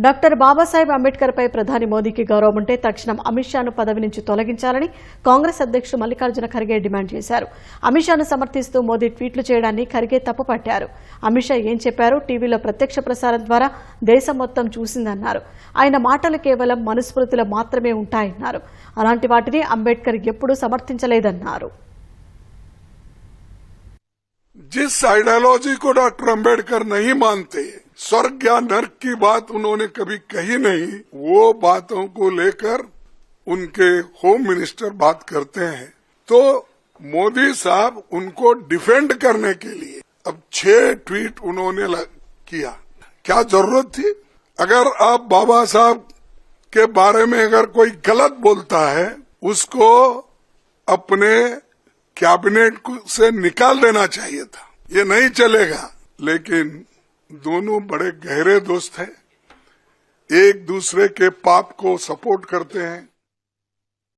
Doctor Babasaheb Ambedkar పై ప్రధాని మోదీకి గౌరవం ఉంటే తక్షణం అమిత్ షాను పదవి నుంచి తొలగించాలని కాంగ్రెస్ అధ్యక్షుడు మల్లికార్జున ఖర్గే డిమాండ్ చేశారు. అమిత్ షాను సమర్థిస్తూ మోదీ ట్వీట్లు చేయడాన్ని ఖర్గే తప్పుపట్టారు. అమిత్ షా ఏం చెప్పారు? టీవీలో ప్రత్యక్ష ప్రసారం ద్వారా దేశం మొత్తం చూసిందన్నారు. ఆయన మాటలు కేవలం మనుస్మృతిలో మాత్రమే ఉంటాయన్నారు. అలాంటి వాటిని అంబేద్కర్ ఎప్పుడూ సమర్థించలేదన్నారు. जिस आइडियोलॉजी को डॉक्टर अंबेडकर नहीं मानते, स्वर्ग या नर्क की बात उन्होंने कभी कही नहीं, वो बातों को लेकर उनके होम मिनिस्टर बात करते हैं। तो मोदी साहब उनको डिफेंड करने के लिए अब 6 ट्वीट उन्होंने किया। क्या जरूरत थी? अगर आप बाबा साहब के बारे में अगर कोई गलत बोलता है, उसको अपने कैबिनेट से निकाल देना चाहिए था। ये नहीं चलेगा। लेकिन दोनों बड़े गहरे दोस्त हैं, एक दूसरे के पाप को सपोर्ट करते हैं।